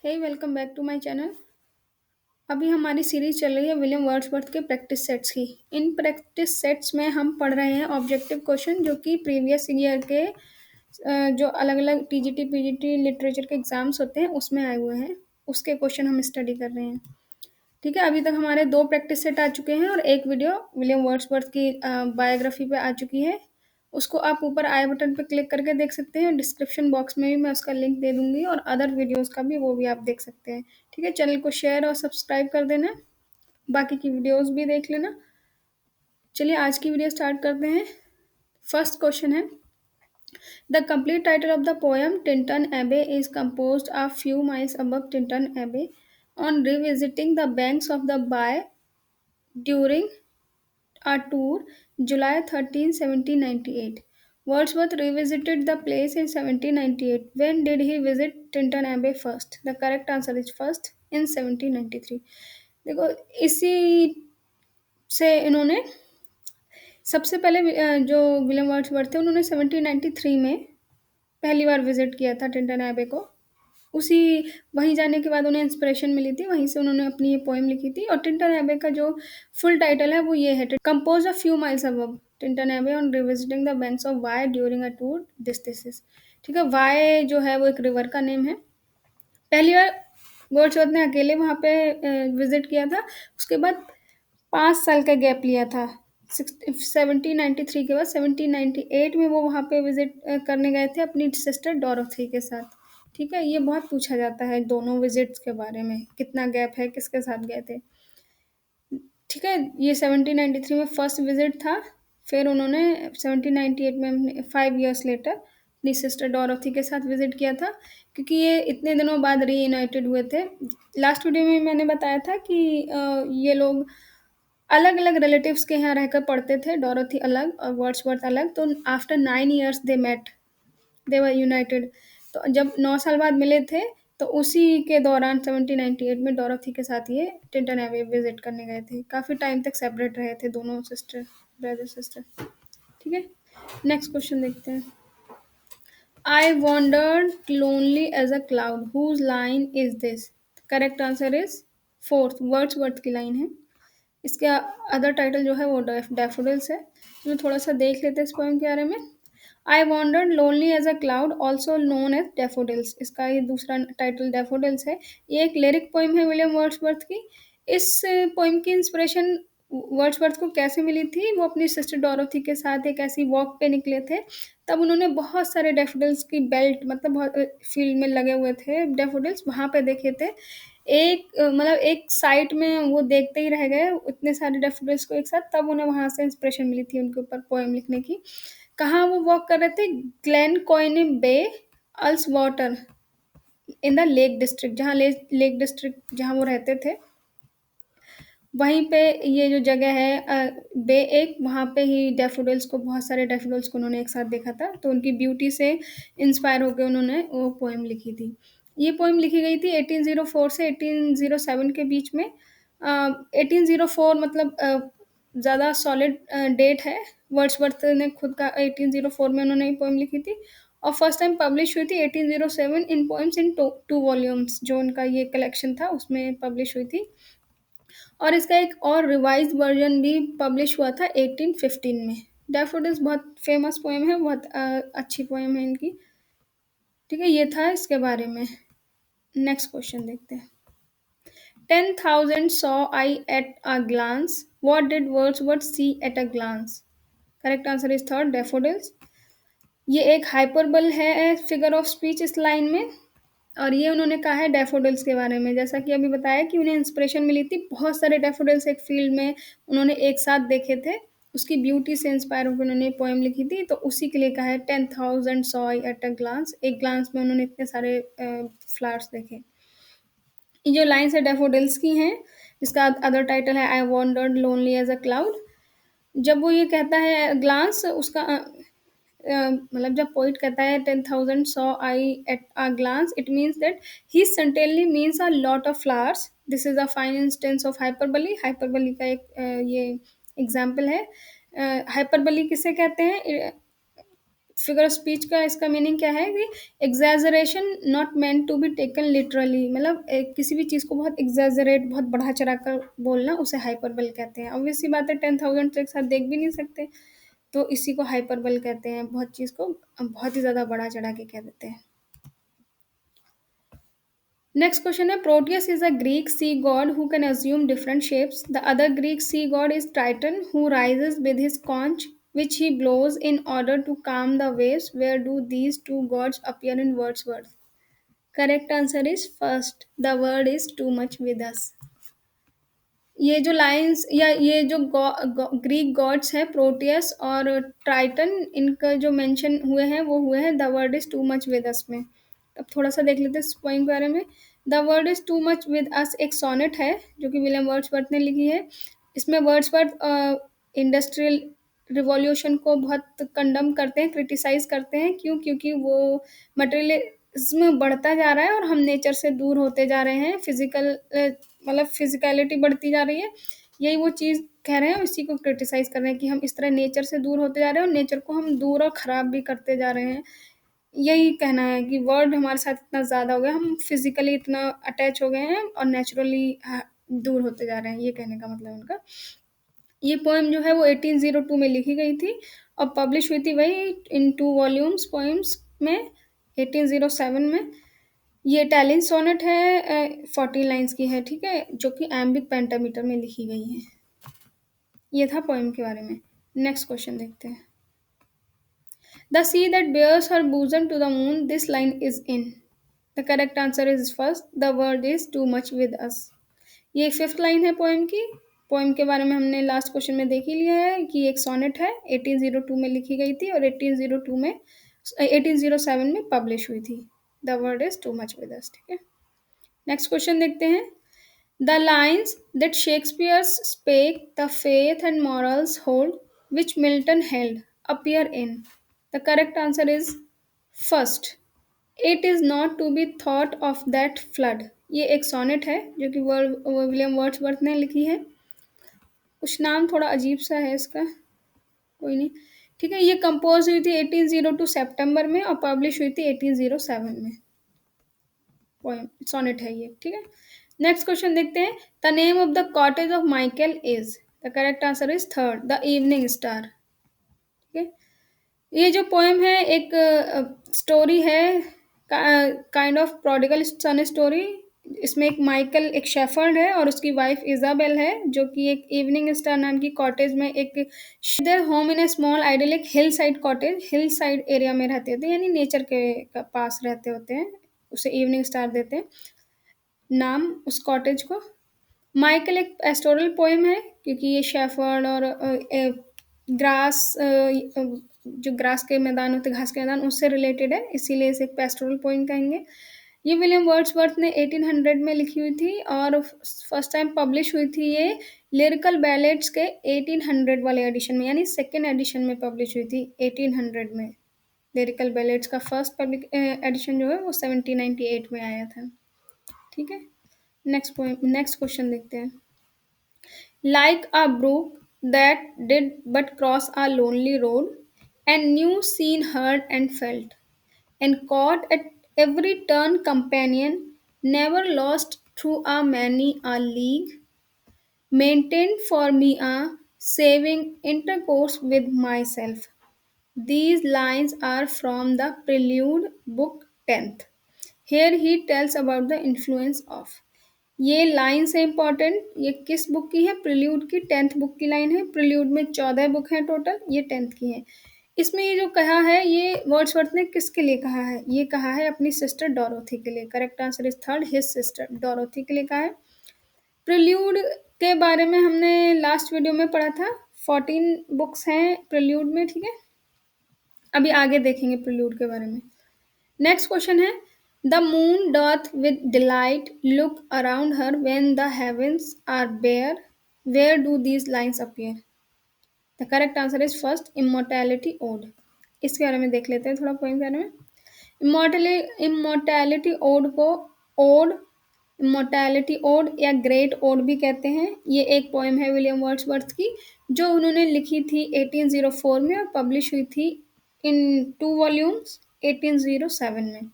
Hey welcome back to my channel. अभी हमारी series चल रही है विलियम वर्ड्सवर्थ के प्रैक्टिस सेट्स की। इन प्रैक्टिस सेट्स में हम पढ़ रहे हैं ऑब्जेक्टिव क्वेश्चन जो कि प्रीवियस ईयर के जो अलग अलग टीजीटी पीजीटी लिटरेचर के एग्जाम्स होते हैं उसमें आए हुए हैं। उसके क्वेश्चन हम स्टडी कर रहे हैं। ठीक है, अभी तक हमारे 2 प्रैक्टिस सेट आ चुके हैं और एक वीडियो विलियम वर्ड्सवर्थ की बायोग्राफी पे आ चुकी है। उसको आप ऊपर आई बटन पे क्लिक करके देख सकते हैं। डिस्क्रिप्शन बॉक्स में भी मैं उसका लिंक दे दूँगी और अदर वीडियोज़ का भी वो भी आप देख सकते हैं। ठीक है, चैनल को शेयर और सब्सक्राइब कर देना। बाकी की वीडियोज़ भी देख लेना। चलिए आज की वीडियो स्टार्ट करते हैं। फर्स्ट क्वेश्चन है, the complete title of the poem Tintern एबे is composed a few miles above Tinton Abbey. On revisiting the banks of the Bay during a tour, July 13, 1798. Wordsworth revisited the place in 1798. When did he visit Tinton Abbey first? The correct answer is first in 1793. देखो, इसी से इन्होंने सबसे पहले जो William Wordsworth थे उन्होंने 1793 में पहली बार विजिट किया था टिंटन एबे को। उसी वहीं जाने के बाद उन्हें इंस्पिरेशन मिली थी, वहीं से उन्होंने अपनी ये पोएम लिखी थी। और टिंटन एबे का जो फुल टाइटल है वो ये है, compose a few miles above Tintern Abbey on revisiting the banks of Wye during a tour this is. ठीक है, वाई जो है वो एक रिवर का नेम है। पहली बार वर्ड्सवर्थ ने अकेले वहाँ पे विजिट किया था। उसके बाद 5 साल का गैप लिया था। 1793 के बाद 1798 में वो वहाँ पे विजिट करने गए थे अपनी सिस्टर डोरोथी के साथ। ठीक है, ये बहुत पूछा जाता है दोनों विजिट्स के बारे में, कितना गैप है, किसके साथ गए थे। ठीक है, ये 1793 में फर्स्ट विजिट था। फिर उन्होंने 1798 में 5 years लेटर अपनी सिस्टर डोरोथी के साथ विजिट किया था, क्योंकि ये इतने दिनों बाद रीयूनाइटेड हुए थे। लास्ट वीडियो में मैंने बताया था कि ये लोग अलग अलग रिलेटिव्स के यहाँ रहकर पढ़ते थे, डोरोथी अलग और वर्ड्सवर्थ अलग। तो after 9 years they met, they were united. तो जब 9 साल बाद मिले थे तो उसी के दौरान 1798 में डोरोथी के साथ ये टिंटन एबे विजिट करने गए थे। काफ़ी टाइम तक सेपरेट रहे थे दोनों सिस्टर, ब्रदर सिस्टर। ठीक है, नेक्स्ट क्वेश्चन देखते हैं। I wandered lonely as a cloud whose line is this. Correct answer is fourth, Wordsworth की लाइन है। इसके अदर टाइटल जो है वो डैफोडिल्स है। तो थोड़ा सा देख लेते हैं इस पोएम के बारे में। I wandered lonely as a cloud also known as daffodils, इसका ये दूसरा टाइटल डैफोडिल्स है। ये एक लिरिक पोएम है विलियम वर्ड्सवर्थ की। इस पोएम की इंस्पिरेशन वर्ड्सवर्थ को कैसे मिली थी, वो अपनी सिस्टर डोरोथी के साथ एक ऐसी वॉक पे निकले थे। तब उन्होंने बहुत सारे डैफोडिल्स की बेल्ट, मतलब बहुत फील्ड में लगे हुए थे डैफोडिल्स, वहाँ पे देखे थे। मतलब एक साइट में वो देखते ही रह गए इतने सारे डैफोडिल्स को एक साथ। तब उन्हें वहाँ से इंस्पिरेशन मिली थी उनके ऊपर पोएम लिखने की। कहाँ वो वॉक कर रहे थे? Glencoyne Bay, Ullswater, in the Lake District, जहाँ लेक डिस्ट्रिक्ट जहाँ वो रहते थे वहीं पे ये जो जगह है बे एक, वहाँ पे ही डैफोडिल्स को, बहुत सारे डैफोडिल्स को उन्होंने एक साथ देखा था। तो उनकी ब्यूटी से इंस्पायर होकर उन्होंने वो पोएम लिखी थी। ये पोएम लिखी गई थी 1804 से 1807 के बीच में। 1804 मतलब ज़्यादा सॉलिड डेट है। वर्ड्सवर्थ ने खुद का 1804 में उन्होंने ये पोएम लिखी थी और फर्स्ट टाइम पब्लिश हुई थी 1807 इन पोएम्स इन टू वॉल्यूम्स। जो उनका ये कलेक्शन था उसमें पब्लिश हुई थी। और इसका एक और रिवाइज्ड वर्जन भी पब्लिश हुआ था 1815 में। डैफोडिल्स बहुत फेमस पोएम है, बहुत अच्छी पोएम है इनकी। ठीक है, ये था इसके बारे में। नेक्स्ट क्वेश्चन देखते हैं। 10,000 saw I at a glance. What did Wordsworth see at a glance? Correct answer is third, daffodils. ये एक हाइपरबल है फिगर ऑफ स्पीच इस लाइन में, और ये उन्होंने कहा है डैफोडिल्स के बारे में। जैसा कि अभी बताया कि उन्हें इंस्पिरेशन मिली थी, बहुत सारे डैफोडिल्स एक फील्ड में उन्होंने एक साथ देखे थे। उसकी ब्यूटी से इंस्पायर होकर उन्होंने पोएम लिखी थी, तो उसी के लिए कहा है 10,000 saw I at a glance. एक ग्लांस में उन्होंने इतने सारे फ्लावर्स देखे। ये जो लाइन्स है डैफोडिल्स की हैं, जिसका अदर टाइटल है I wandered lonely as a cloud. जब वो ये कहता है ग्लांस, उसका मतलब जब पोइट कहता है 10,000 saw I at a glance, it means that he certainly means a lot of flowers. This is a fine instance of hyperbole. Hyperbole का एक ये एग्जाम्पल है। हाइपरबली किसे कहते हैं? फिगर ऑफ स्पीच का इसका मीनिंग क्या है कि exaggeration not meant to be taken literally, मतलब किसी भी चीज़ को बहुत एग्जैजरेट, बहुत बढ़ा चढ़ा कर बोलना, उसे हाइपरबल कहते हैं। ऑब्वियस सी बात है, 10,000 तो एक साथ देख भी नहीं सकते, तो इसी को हाइपरबल कहते हैं। बहुत चीज़ को बहुत ही ज़्यादा बढ़ा चढ़ा के कह देते हैं। नेक्स्ट क्वेश्चन है, Proteus is a Greek sea god who can assume different shapes. The other Greek sea god is Titan who rises with his conch which he blows in order to calm the waves. Where do these two gods appear in Wordsworth? Correct answer is first. The word is too much with us. ये जो lines या ये जो Greek gods हैं, Proteus और Triton, इनका जो mention हुए हैं वो हुए हैं the word is too much with us में। अब थोड़ा सा देख लेते हैं इस पॉइंट के बारे में। The word is too much with us एक सोनेट है जो कि विलियम वर्ड्सवर्थ ने लिखी है। इसमें वर्ड्सवर्थ इंडस्ट्रियल रिवॉल्यूशन को बहुत कंडम करते हैं, क्रिटिसाइज करते हैं। क्यों? क्योंकि वो मटेरियलिज्म बढ़ता जा रहा है और हम नेचर से दूर होते जा रहे हैं, मतलब फिजिकलिटी बढ़ती जा रही है। यही वो चीज़ कह रहे हैं, इसी को क्रिटिसाइज कर रहे हैं कि हम इस तरह नेचर से दूर होते जा रहे हैं और नेचर को हम दूर और ख़राब भी करते जा रहे हैं। यही कहना है कि वर्ल्ड हमारे साथ इतना ज़्यादा हो गया, हम फिजिकली इतना अटैच हो गए हैं और नेचुरली दूर होते जा रहे हैं, ये कहने का मतलब उनका। ये पोएम जो है वो 1802 में लिखी गई थी और पब्लिश हुई थी वही इन 2 वॉल्यूम्स पोएम्स में 1807 में। ये इटालियन सोनेट है, 14 लाइन्स की है, ठीक है, जो कि एम्बिक पेंटामीटर में लिखी गई है। ये था पोएम के बारे में। नेक्स्ट क्वेश्चन देखते हैं। The see that bears her bosom to the moon, this line is in. The correct answer is first, the word is too much with us. ये 5th लाइन है पोएम की। Poem के बारे में हमने last question में देख ही लिया है कि एक सोनेट है, 1802 में लिखी गई थी और 1807 में पब्लिश हुई थी। The word is too much with us, ठीक है। नेक्स्ट क्वेश्चन देखते हैं। The lines that Shakespeare spake, the faith and morals hold, which Milton held, appear in. The correct answer is first. It is not to be thought of that flood. ये एक sonnet है जो कि William Wordsworth ने लिखी है। कुछ नाम थोड़ा अजीब सा है इसका, कोई नहीं, ठीक है। ये कंपोज हुई थी 1802 सितंबर में और पब्लिश हुई थी 1807 में। पोएम सोनेट है ये, ठीक है। नेक्स्ट क्वेश्चन देखते हैं। The name of the cottage of Michael is. The correct answer is third, the evening star, ठीक है। ये जो पोएम है एक स्टोरी है, kind of prodigal sun story. इसमें एक माइकल एक शेफर्ड है और उसकी वाइफ इजाबेल है जो कि एक इवनिंग स्टार नाम की कॉटेज में एक their home in A small idyllic hill side cottage, hill side area में रहते होते हैं, यानी नेचर के पास रहते होते हैं, उसे इवनिंग स्टार देते हैं नाम उस कॉटेज को। माइकल एक एस्टोरल पोएम है क्योंकि ये शेफर्ड और ग्रास जो ग्रास के मैदान होते, घास के मैदान, उससे रिलेटेड है, इसीलिए इसे एक पेस्टोरल पोएम कहेंगे। ये विलियम वर्ड्सवर्थ ने 1800 में लिखी हुई थी और फर्स्ट टाइम पब्लिश हुई थी ये लिरिकल बैलेट्स के 1800 वाले एडिशन में, यानी सेकेंड एडिशन में पब्लिश हुई थी 1800 में। लिरिकल बैलेट्स का फर्स्ट पब्लिक एडिशन जो है वो 1798 में आया था, ठीक है। नेक्स्ट क्वेश्चन देखते हैं। Like a brook that did but cross a lonely road, and knew, seen, heard, and felt, and caught at every turn companion, never lost through a many a league, maintained for me a saving intercourse with myself. These lines are from the Prelude, Book 10th. Here he tells about the influence of। ये line से important, ये किस book की है? Prelude की 10th book की line है। Prelude में 14 बुक हैं टोटल, ये 10th की है। इसमें ये जो कहा है ये वर्ड्सवर्थ ने किसके लिए कहा है? ये कहा है अपनी सिस्टर डोरोथी के लिए। Correct answer is third, his sister Dorothy के लिए कहा है। प्रिल्यूड के बारे में हमने लास्ट वीडियो में पढ़ा था, 14 बुक्स हैं प्रिल्यूड में, ठीक है। अभी आगे देखेंगे प्रिल्यूड के बारे में। नेक्स्ट क्वेश्चन है। The moon doth with delight look around her when the heavens are bare. Where do these lines appear? The correct answer is first, immortality ode. इसके बारे में देख लेते हैं थोड़ा पोएम के बारे में। इमोर्टैलिटी ओड को ओड इमोर्टैलिटी ओड या ग्रेट ओड भी कहते हैं। ये एक पोएम है विलियम वर्ड्सवर्थ की जो उन्होंने लिखी थी 1804 में और पब्लिश हुई थी इन 2 वॉल्यूम्स 1807 में।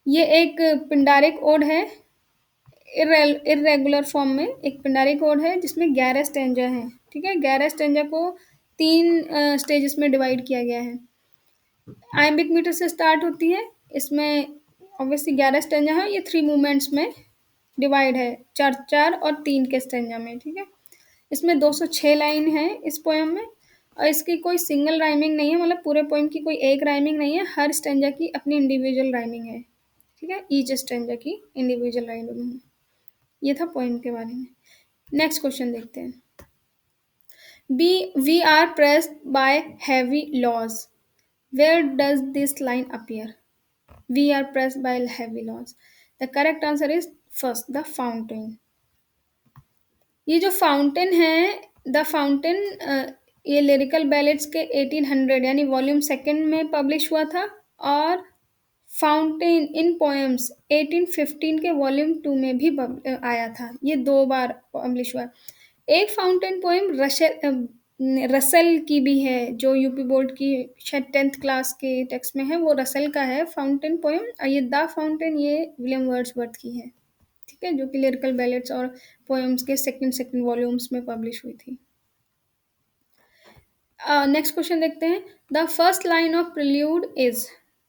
ये एक पिंडारिक ओड है, इरेगुलर फॉर्म में एक पिंडारिक कोड है जिसमें 11 स्टेंजा हैं। ठीक है, 11 स्टेंजा को 3 स्टेजेस में डिवाइड किया गया है। आयम्बिक मीटर से स्टार्ट होती है। इसमें ऑब्वियसली 11 स्टेंजा है। ये 3 मूवमेंट्स में डिवाइड है, 4 4 और 3 के स्टेंजा में। ठीक है, इसमें 206 लाइन है इस पोएम में, और इसकी कोई सिंगल राइमिंग नहीं है, मतलब पूरे पोएम की कोई एक राइमिंग नहीं है, हर स्टेंजा की अपनी इंडिविजुअल राइमिंग है। ठीक है, ईच स्टेंजा की इंडिविजुअल राइमिंग है। ये था पोएम के बारे में। नेक्स्ट क्वेश्चन देखते हैं। We are pressed by heavy laws. Where does this line appear? We are pressed by heavy laws. The correct answer is first, the fountain. ये जो फाउंटेन है, द फाउंटेन, ये लिरिकल बैलेट्स के 1800 यानी volume second में publish हुआ था, और फाउंटेन इन पोएम्स 1815 के वॉल्यूम 2 में भी आया था। ये 2 बार पब्लिश हुआ। एक फाउंटेन पोएम रसल की भी है, जो यूपी बोर्ड की शायद 10th क्लास के टेक्स्ट में है, वो रसल का है फाउंटेन पोएम। और ये द फाउंटेन ये विलियम वर्ड्सवर्थ की है। ठीक है, जो कि लिरिकल बैलेट्स और पोएम्स के सेकंड वॉल्यूम्स में पब्लिश हुई थी। नेक्स्ट क्वेश्चन देखते हैं। The first line of Prelude is,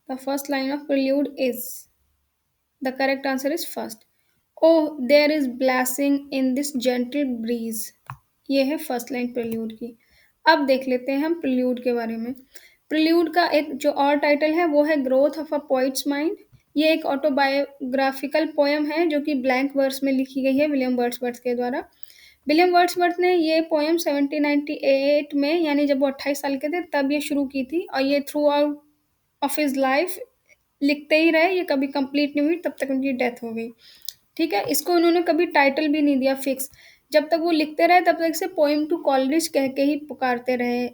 the first line of Prelude is, the correct answer is first. Oh there is blessing in this gentle breeze, ये है first line prelude की। अब देख लेते हैं हम प्रिल्यूड के बारे में। प्रिल्यूड का एक जो और टाइटल है वो है growth of a poets mind. ये एक ऑटोबायोग्राफिकल पोएम है जो कि ब्लैंक वर्स में लिखी गई है विलियम वर्ड्सवर्थ के द्वारा। विलियम वर्ड्सवर्थ ने ये पोएम 1798 में, यानी जब वो 28 साल के थे तब ये शुरू की थी, और ये through out of his life लिखते ही रहे। ये कभी कंप्लीट नहीं हुई, तब तक उनकी डेथ हो गई। ठीक है, इसको उन्होंने कभी टाइटल भी नहीं दिया फिक्स। जब तक वो लिखते रहे तब तक इसे पोएम टू कॉलरिज कह के ही पुकारते रहे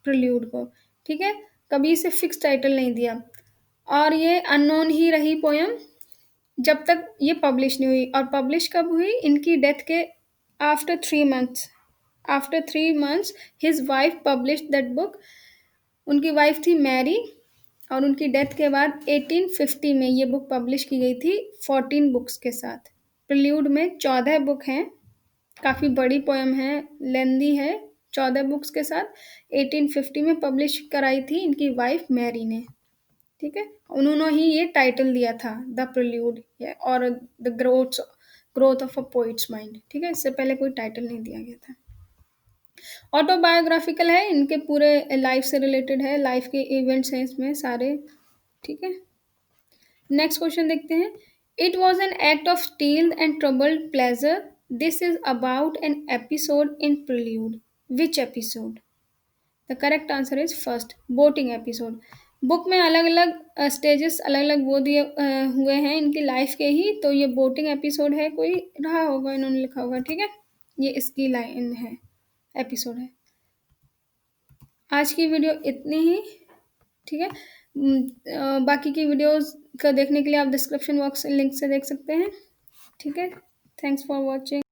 प्रिल्यूड को। ठीक है, कभी इसे फिक्स टाइटल नहीं दिया, और ये अननोन ही रही पोएम जब तक ये पब्लिश नहीं हुई। और पब्लिश कब हुई? इनकी डेथ के after 3 months, after 3 months his wife publish that book. उनकी वाइफ थी मैरी, और उनकी डेथ के बाद 1850 में ये बुक पब्लिश की गई थी 14 बुक्स के साथ। प्रिल्यूड में 14 बुक हैं, काफ़ी बड़ी पोएम है, लेंदी है। 14 बुक्स के साथ 1850 में पब्लिश कराई थी इनकी वाइफ मैरी ने। ठीक है, उन्होंने ही ये टाइटल दिया था द प्रिल्यूड और the growth of a poets mind. ठीक है, इससे पहले कोई टाइटल नहीं दिया गया था। ऑटोबायोग्राफिकल है, इनके पूरे लाइफ से रिलेटेड है, लाइफ के इवेंट्स हैं इसमें सारे। ठीक है, नेक्स्ट क्वेश्चन देखते हैं। It was an act of steel and troubled pleasure, this is about an episode in prelude, which episode? The correct answer is first, boating episode. Book में अलग अलग स्टेजेस, अलग अलग वो दिए हुए हैं इनकी लाइफ के ही, तो ये बोटिंग एपिसोड है, कोई रहा होगा, इन्होंने लिखा होगा। ठीक है, ये इसकी लाइन है, एपिसोड है। आज की वीडियो इतनी ही। ठीक है, बाकी की वीडियोस का देखने के लिए आप डिस्क्रिप्शन बॉक्स लिंक से देख सकते हैं। ठीक है, थैंक्स फॉर वॉचिंग।